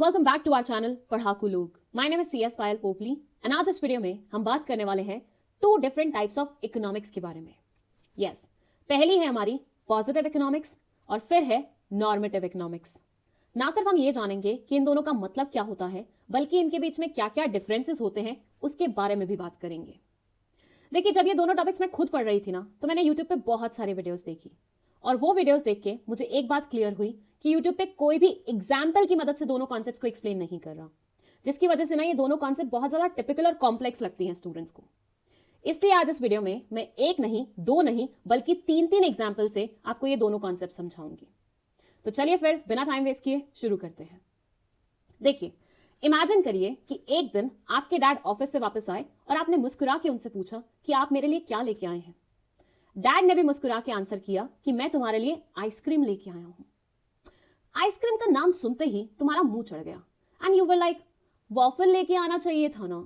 welcome back to our channel पढ़ाकू लोग। My name is CS Payal Popli and आज इस video में हम बात करने वाले हैं two different types of economics के बारे में। यस, पहली है हमारी पॉजिटिव इकोनॉमिक्स और फिर है नॉर्मेटिव इकोनॉमिक्स। ना सिर्फ हम ये जानेंगे कि इन दोनों का मतलब क्या होता है, बल्कि इनके बीच में क्या क्या डिफरेंसेस होते हैं उसके बारे में भी बात करेंगे। देखिए, जब ये दोनों टॉपिक्स मैं खुद पढ़ रही थी ना, तो मैंने यूट्यूब पे बहुत सारे वीडियोस देखी और वो वीडियोस देख के मुझे एक बात क्लियर हुई कि यूट्यूब पे कोई भी एग्जाम्पल की मदद से दोनों कॉन्सेप्ट्स को एक्सप्लेन नहीं कर रहा, जिसकी वजह से ना ये दोनों कॉन्सेप्ट बहुत ज्यादा टिपिकल और कॉम्प्लेक्स लगती हैं स्टूडेंट्स को। इसलिए आज इस वीडियो में मैं एक नहीं, दो नहीं, बल्कि तीन एग्जाम्पल से आपको ये दोनों कॉन्सेप्ट समझाऊंगी। तो चलिए फिर बिना टाइम वेस्ट किए शुरू करते हैं। देखिए, इमेजिन करिए कि एक दिन आपके डैड ऑफिस से वापस आए और आपने मुस्कुरा के उनसे पूछा कि आप मेरे लिए क्या लेके आए हैं। डैड ने भी मुस्कुरा के आंसर किया कि मैं तुम्हारे लिए आइसक्रीम लेके आया हूं। आइसक्रीम का नाम सुनते ही तुम्हारा मुंह चढ़ गया and you were like, waffle लेके आना चाहिए था ना।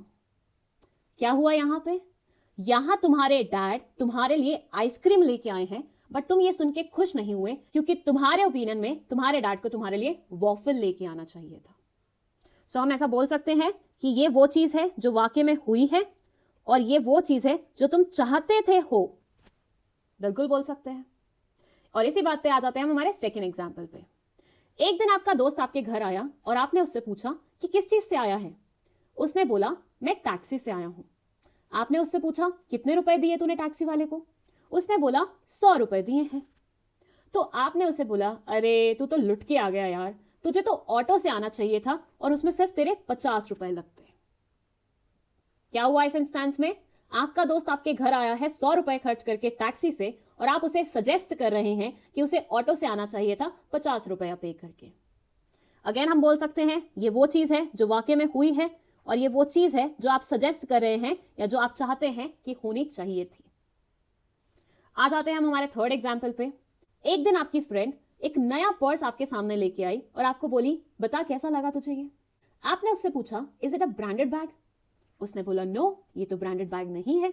क्या हुआ यहां पे? यहां तुम्हारे डैड तुम्हारे लिए आइसक्रीम लेके आए हैं, बट तुम ये सुन के खुश नहीं हुए क्योंकि तुम्हारे ओपिनियन में तुम्हारे डैड को तुम्हारे लिए वॉफल लेके आना चाहिए था। सो हम ऐसा बोल सकते हैं कि ये वो चीज है जो वाकई में हुई है और ये वो चीज है जो तुम चाहते थे हो। बिल्कुल बोल सकते हैं। और इसी बात पे आ जाते हैं हम हमारे सेकंड एग्जांपल पे। एक दिन आपका दोस्त आपके घर आया और आपने उससे पूछा कि किस चीज से आया है। उसने बोला, मैं टैक्सी से आया हूं। आपने उससे पूछा, कितने रुपए दिए तूने टैक्सी वाले को? उसने बोला, 100 रुपए दिए हैं। तो आपने उसे बोला, अरे तू तो लुट के आ गया यार, तुझे तो ऑटो से आना चाहिए था और उसमें सिर्फ तेरे 50 रुपए लगते। क्या हुआ इस इंस्टेंस में? आपका दोस्त आपके घर आया है 100 रुपए खर्च करके टैक्सी से और आप उसे सजेस्ट कर रहे हैं कि उसे ऑटो से आना चाहिए था 50 रुपया पे करके। अगेन हम बोल सकते हैं ये वो चीज है जो वाकई में हुई है और ये वो चीज है जो आप सजेस्ट कर रहे हैं या जो आप चाहते हैं कि होनी चाहिए थी। आ जाते हैं हम हमारे थर्ड एग्जाम्पल पे। एक दिन आपकी फ्रेंड एक नया पर्स आपके सामने लेके आई और आपको बोली, बता कैसा लगा तुझे ये? आपने उससे पूछा, is it a branded bag? उसने बोला, नो, ये तो ब्रांडेड बैग नहीं है।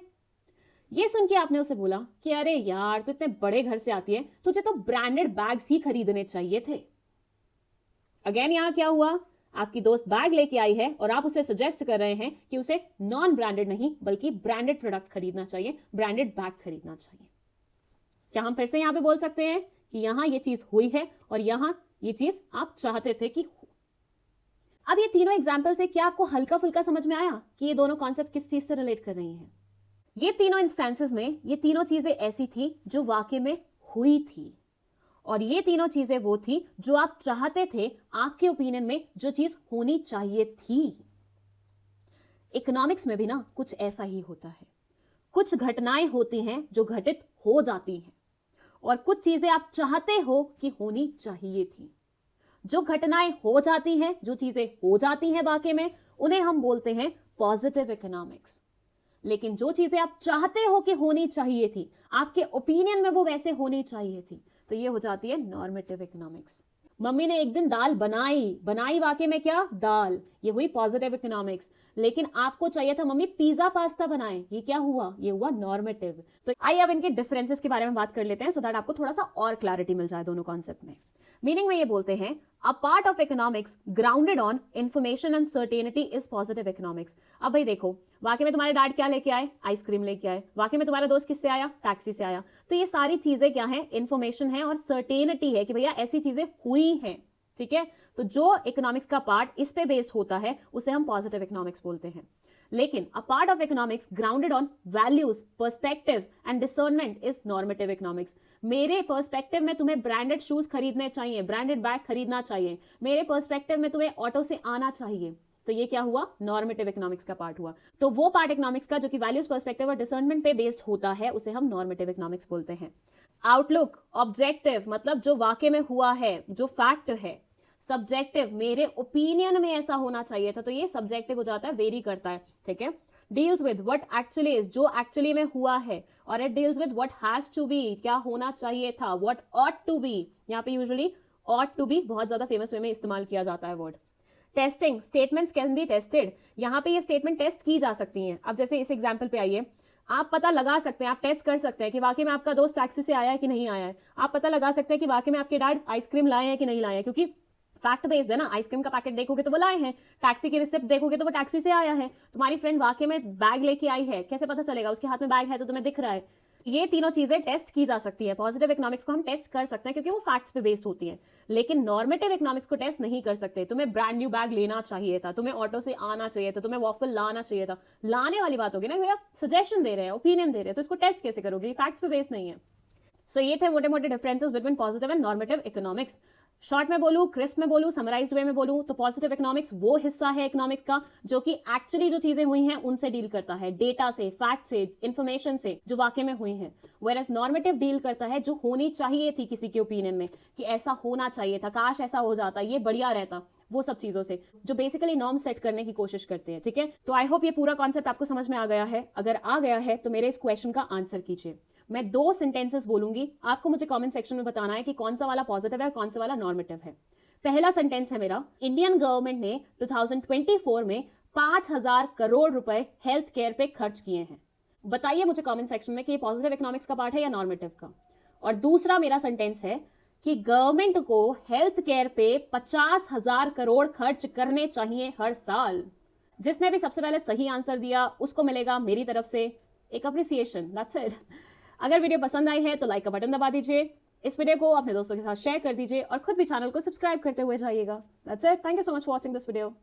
ये सुन के आपने उसे बोला कि अरे यार, तू इतने बड़े घर से आती है, तुझे तो ब्रांडेड बैग्स ही खरीदने चाहिए थे। अगेन यहां क्या हुआ? आपकी दोस्त बैग लेके आई है और आप उसे सजेस्ट कर रहे हैं कि उसे नॉन ब्रांडेड नहीं बल्कि ब्रांडेड प्रोडक्ट खरीदना चाहिए, ब्रांडेड बैग खरीदना चाहिए। क्या हम फिर से यहां पे बोल सकते हैं कि यहां ये चीज हुई है और यहां ये चीज आप चाहते थे कि हो? अब ये तीनों एग्जाम्पल से क्या आपको हल्का फुल्का समझ में आया कि ये दोनों कॉन्सेप्ट किस चीज से रिलेट कर रही हैं? ये तीनों इंस्टेंसेस में ये तीनों चीजें ऐसी थी जो वाकई में हुई थी और ये तीनों चीजें वो थी जो आप चाहते थे, आपके ओपिनियन में जो चीज होनी चाहिए थी। इकोनॉमिक्स में भी ना कुछ ऐसा ही होता है। कुछ घटनाएं होती हैं जो घटित हो जाती हैं और कुछ चीजें आप चाहते हो कि होनी चाहिए थी। जो घटनाएं हो जाती हैं, जो चीजें हो जाती हैं वाकई में, उन्हें हम बोलते हैं पॉजिटिव इकोनॉमिक्स। लेकिन जो चीजें आप चाहते हो कि होनी चाहिए थी, आपके ओपिनियन में वो वैसे होनी चाहिए थी, तो ये हो जाती है नॉर्मेटिव इकोनॉमिक्स। मम्मी ने एक दिन दाल बनाई वाकई में क्या? दाल। ये हुई पॉजिटिव इकोनॉमिक्स। लेकिन आपको चाहिए था मम्मी पिज्जा पास्ता बनाए, ये क्या हुआ? ये हुआ नॉर्मेटिव। तो आइए अब इनके डिफरेंसेस के बारे में बात कर लेते हैं सो दैट आपको थोड़ा सा और क्लैरिटी मिल जाए दोनों कॉन्सेप्ट में। मीनिंग में ये बोलते हैं, a part of economics grounded on information and certainty is positive economics. अब भाई देखो, वाकई में तुम्हारे डैड क्या लेके आए? आइसक्रीम लेके आए। वाकई में तुम्हारा दोस्त किससे आया? टैक्सी से आया। तो ये सारी चीजें क्या है? इंफॉर्मेशन है और सर्टेनिटी है कि भैया ऐसी चीजें हुई हैं। ठीक है, तो जो इकोनॉमिक्स का पार्ट इस पे बेस्ड होता है उसे हम पॉजिटिव इकोनॉमिक्स बोलते हैं। लेकिन a part of economics grounded on values, perspectives and discernment is normative economics. मेरे पर्सपेक्टिव में तुम्हें ब्रांडेड शूज खरीदने चाहिए, ब्रांडेड बैग खरीदना चाहिए, मेरे पर्सपेक्टिव में तुम्हें ऑटो से आना चाहिए, तो ये क्या हुआ? नॉर्मेटिव इकोनॉमिक्स का पार्ट हुआ। तो वो पार्ट इकोनॉमिक्स का जो कि वैल्यूज, पर्सपेक्टिव और डिसर्नमेंट पे बेस्ड होता है उसे हम नॉर्मेटिव इकोनॉमिक्स बोलते हैं। आउटलुक, ऑब्जेक्टिव मतलब जो वाकई में हुआ है, जो फैक्ट है। सब्जेक्टिव, मेरे ओपिनियन में ऐसा होना चाहिए था, तो ये सब्जेक्टिव हो जाता है, वेरी करता है। ठीक है, deals with what actually is, जो एक्चुअली में हुआ है, और it deals with what has to be, क्या होना चाहिए था, व्हाट ऑट टू बी। यहाँ पे यूजुअली ऑट टू बी बहुत ज्यादा फेमस वे में इस्तेमाल किया जाता है word. Testing, statements can be tested. यहाँ पे ये स्टेटमेंट टेस्ट की जा सकती हैं। अब जैसे इस एग्जाम्पल पे आइए, आप पता लगा सकते हैं, आप टेस्ट कर सकते हैं कि वाकई में आपका दोस्त टैक्सी से आया है कि नहीं आया है। आप पता लगा सकते हैं कि वाकई में आपके डैड आइसक्रीम लाए हैं कि नहीं लाए हैं, क्योंकि फैक्ट बेस्ड है ना, आइसक्रीम का पैकेट देखोगे तो वो लाए हैं, टैक्सी की रिसिप्ट देखोगे तो वो टैक्सी से आया है, तुम्हारी फ्रेंड वाकई में बैग लेके आई है, कैसे पता चलेगा, उसके हाथ में बैग है तो तुम्हें दिख रहा है। ये तीनों चीजें टेस्ट की जा सकती है, पॉजिटिव इकोनॉमिक्स को हम टेस्ट कर सकते हैं क्योंकि वो फैक्ट्स पे बेस्ड होती है, लेकिन नॉर्मेटिव इकोनॉमिक्स को टेस्ट नहीं कर सकते। तुम्हें ब्रांड न्यू बैग लेना चाहिए था, तुम्हें ऑटो से आना चाहिए था, तुम्हें वॉफल लाना चाहिए था, लाने वाली बात होगी ना भैया, सजेशन दे रहे हैं, ओपिनियन दे रहे हैं, तो इसको टेस्ट कैसे करोगे, फैक्ट्स पे बेस्ड नहीं है। सो ये थे मोटे मोटे differences between positive and normative economics. Short में बोलूं, क्रिस्प में बोलूं, समराइज्ड वे में बोलूं तो पॉजिटिव इकोनॉमिक्स वो हिस्सा है इकोनॉमिक्स का जो कि एक्चुअली जो चीजें हुई हैं उनसे डील करता है, डेटा से, फैक्ट से, इंफॉर्मेशन से जो वाकई में हुई हैं। वेयरएज नॉर्मेटिव डील करता है जो होनी चाहिए थी किसी के ओपिनियन में, कि ऐसा होना चाहिए था, काश ऐसा हो जाता, ये बढ़िया रहता, वो सब चीजों से जो बेसिकली नॉर्म सेट करने की कोशिश करते हैं। ठीक है, तो आई होप ये पूरा कॉन्सेप्ट आपको समझ में आ गया है। अगर आ गया है तो मेरे इस क्वेश्चन का आंसर कीजिए। मैं 2 सेंटेंसेस बोलूंगी, आपको मुझे कमेंट सेक्शन में बताना है कि कौन सा वाला पॉजिटिव है और कौन सा वाला नॉर्मेटिव है। पहला सेंटेंस है मेरा, इंडियन गवर्नमेंट ने 2024 में 5,000 करोड़ रुपए हेल्थ केयर पे खर्च किए हैं। बताइए मुझे कमेंट सेक्शन में कि ये पॉजिटिव इकोनॉमिक्स का पार्ट है या नॉर्मेटिव का। और दूसरा मेरा सेंटेंस है कि गवर्नमेंट को हेल्थ केयर पे 50,000 करोड़ खर्च करने चाहिए हर साल। जिसने भी सबसे पहले सही आंसर दिया उसको मिलेगा मेरी तरफ से एक अप्रिसिएशन। That's it. अगर वीडियो पसंद आई है तो लाइक का बटन दबा दीजिए, इस वीडियो को अपने दोस्तों के साथ शेयर कर दीजिए और खुद भी चैनल को सब्सक्राइब करते हुए जाइएगा। That's it. Thank you so much for watching this video.